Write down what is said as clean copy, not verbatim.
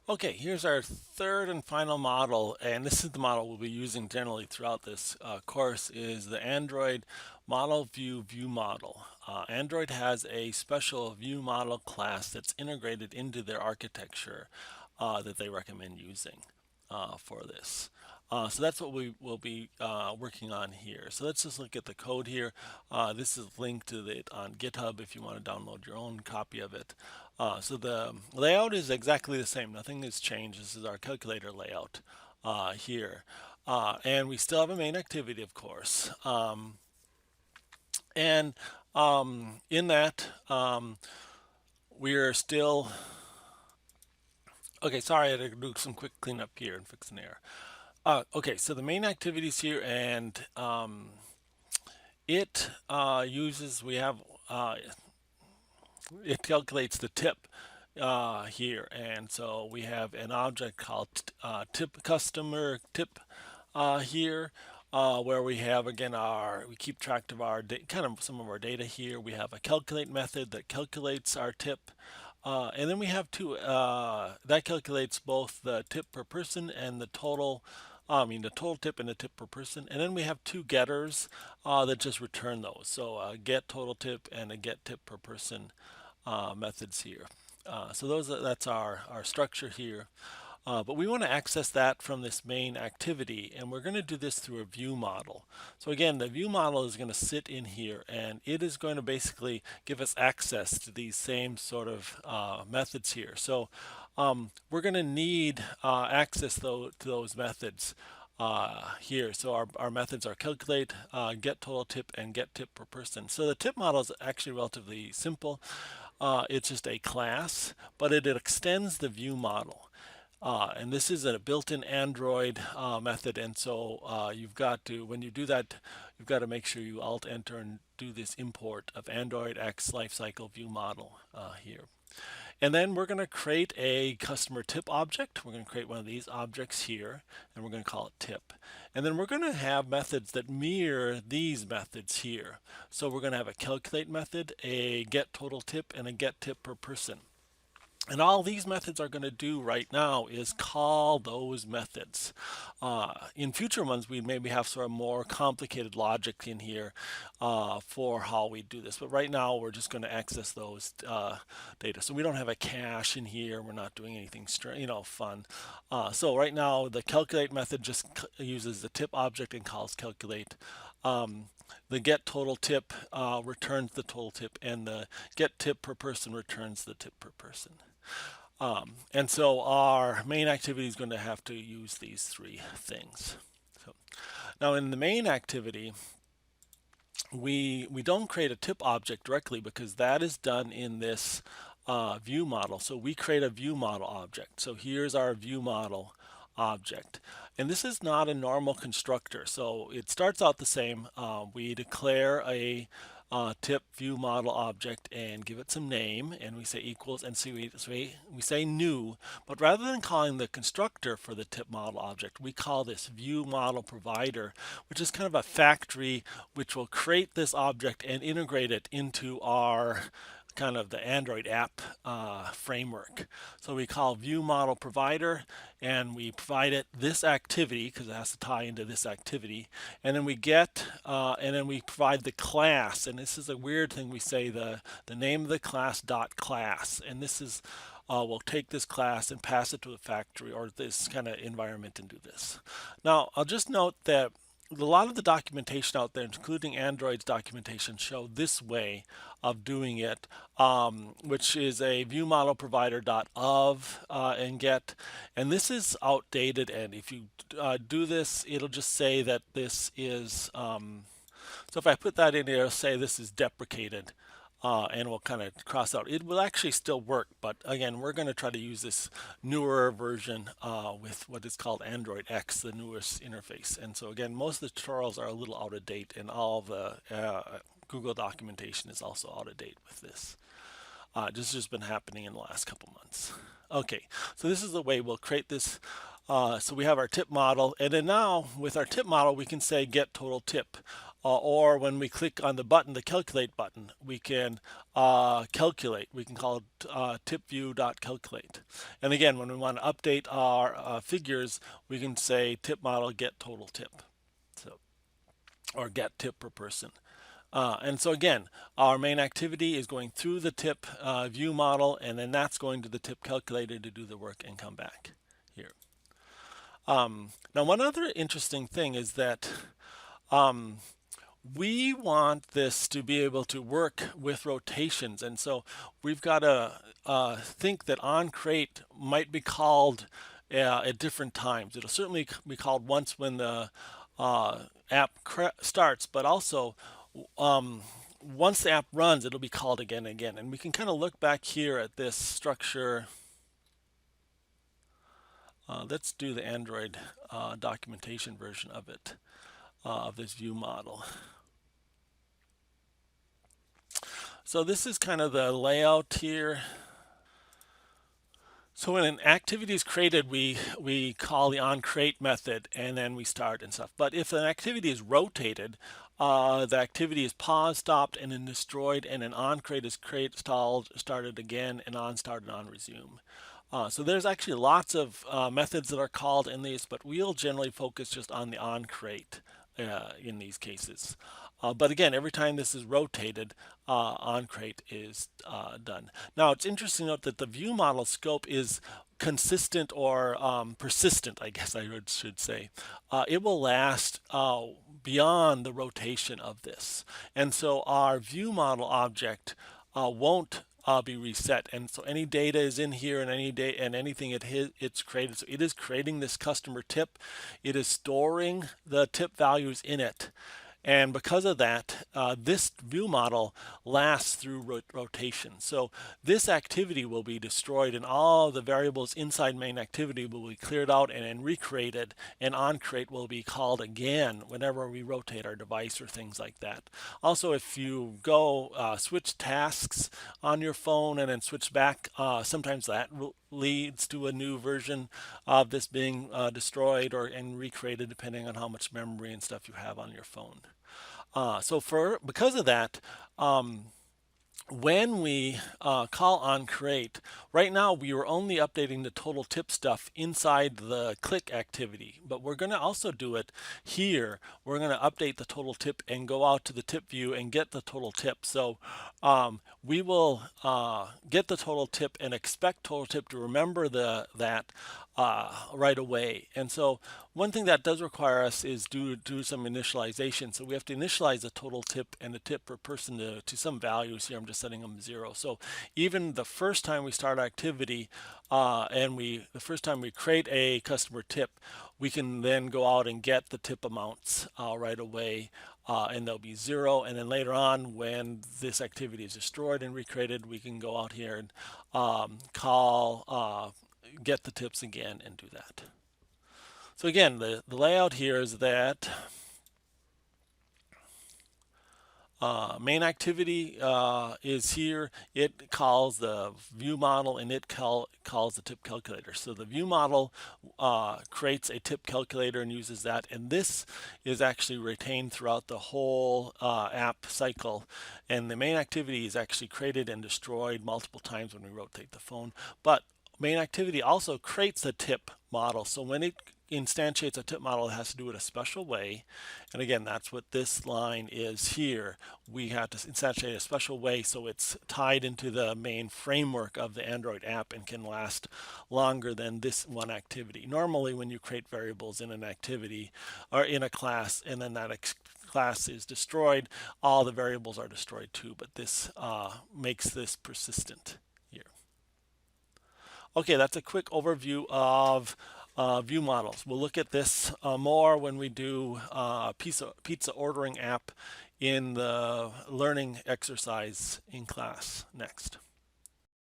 Okay, here's our third and final model, and this is the model we'll be using generally throughout this course, is the Android Model View model. Android has a special view model class that's integrated into their architecture that they recommend using for this. So that's what we will be working on here. So let's just look at the code here. This is linked to it on GitHub if you want to download your own copy of it. So the layout is exactly the same. Nothing has changed. This is our calculator layout here. And we still have a main activity, of course. And in that, we're still... Okay, sorry, I had to do some quick cleanup here and fix an error. Okay, so the main activities here, and it uses, it calculates the tip here, and so we have an object called tip customer tip here, where we have again we keep track of our kind of some of our data here. We have a calculate method that calculates our tip. And then we have that calculates both the tip per person and the total, the total tip and the tip per person. And then we have two getters that just return those. So get total tip and a get tip per person methods here. So that's our structure here. But we want to access that from this main activity, and we're going to do this through a view model. So again, the view model is going to sit in here, and it is going to basically give us access to these same sort of methods here. So we're going to need access to those methods here. So our methods are calculate, get total tip, and get tip per person. So the tip model is actually relatively simple. It's just a class, but it extends the view model. And this is a built-in Android method, and so you've got to, when you do that, you've got to make sure you Alt-Enter and do this import of Android X lifecycle view model here. And then we're going to create a customer tip object. We're going to create one of these objects here, and we're going to call it tip. And then we're going to have methods that mirror these methods here. So we're going to have a calculate method, a get total tip, and a get tip per person. And all these methods are going to do right now is call those methods. In future ones, we maybe have sort of more complicated logic in here for how we do this. But right now, we're just going to access those data. So we don't have a cache in here. We're not doing anything fun. So right now, the calculate method just uses the tip object and calls calculate. The get total tip returns the total tip, and the get tip per person returns the tip per person. And so our main activity is going to have to use these three things. So now in the main activity, we don't create a tip object directly because that is done in this view model. So we create a view model object. So here's our view model object. And this is not a normal constructor. So it starts out the same. We declare a tip view model object and give it some name, and we say equals, and so we say new, but rather than calling the constructor for the tip model object, we call this view model provider, which is kind of a factory which will create this object and integrate it into our kind of the Android app framework. So we call view model provider, and we provide it this activity because it has to tie into this activity, and then we get and then we provide the class, and this is a weird thing. We say the name of the class dot class, and this is we'll take this class and pass it to the factory or this kind of environment and do this. Now I'll just note that a lot of the documentation out there, including Android's documentation, show this way of doing it, which is a view model provider .of and get, and this is outdated. And if you do this, it'll just say that this is. So if I put that in here, it'll say this is deprecated. And we'll kind of cross out. It will actually still work, but again, we're going to try to use this newer version with what is called Android X, the newest interface. And so again, most of the tutorials are a little out of date, and all the Google documentation is also out of date with this. This has just been happening in the last couple months. Okay, so this is the way we'll create this. So we have our tip model, and then now with our tip model, we can say get total tip. or when we click on the button, the calculate button, we can calculate. We can call it tipView.calculate. And again, when we want to update our figures, we can say tip model get total tip, so, or get tip per person. And so again, our main activity is going through the tip view model, and then that's going to the tip calculator to do the work and come back here. Now, one other interesting thing is that we want this to be able to work with rotations, and so we've got to think that onCreate might be called at different times. It'll certainly be called once when the app starts, but also once the app runs, it'll be called again and again. And we can kind of look back here at this structure. Let's do the Android documentation version of it, of this view model. So this is kind of the layout here. So when an activity is created, we call the onCreate method, and then we start and stuff. But if an activity is rotated, the activity is paused, stopped, and then destroyed, and an onCreate is stalled, started again, and on started, on resume. So there's actually lots of methods that are called in these, but we'll generally focus just on the onCreate in these cases. But again, every time this is rotated, onCreate is done. Now, it's interesting to note that the view model scope is consistent or persistent, I guess I should say. It will last beyond the rotation of this. And so our view model object won't be reset, and so any data is in here, and anything it's created. So it is creating this customer tip. It is storing the tip values in it. And because of that, this view model lasts through rotation. So this activity will be destroyed, and all the variables inside main activity will be cleared out and then recreated, and onCreate will be called again whenever we rotate our device or things like that. Also, if you go switch tasks on your phone and then switch back, sometimes that leads to a new version of this being destroyed and recreated, depending on how much memory and stuff you have on your phone. So because of that, when we call onCreate, right now we are only updating the total tip stuff inside the click activity, but we're going to also do it here. We're going to update the total tip and go out to the tip view and get the total tip. So we will get the total tip and expect total tip to remember that right away. And so one thing that does require us is do some initialization. So we have to initialize the total tip and the tip per person to some values here. I'm just setting them 0. So even the first time we start activity and the first time we create a customer tip, we can then go out and get the tip amounts right away, and they'll be 0. And then later on, when this activity is destroyed and recreated, we can go out here and get the tips again and do that. So again, the layout here is that main activity is here. It calls the view model, and it calls the tip calculator. So the view model creates a tip calculator and uses that, and this is actually retained throughout the whole app cycle. And the main activity is actually created and destroyed multiple times when we rotate the phone. But main activity also creates a tip model. So when it instantiates a tip model, it has to do it a special way. And again, that's what this line is here. We have to instantiate a special way so it's tied into the main framework of the Android app and can last longer than this one activity. Normally, when you create variables in an activity or in a class, and then that class is destroyed, all the variables are destroyed too, but this makes this persistent here. Okay, that's a quick overview of view models. We'll look at this more when we do pizza ordering app in the learning exercise in class next.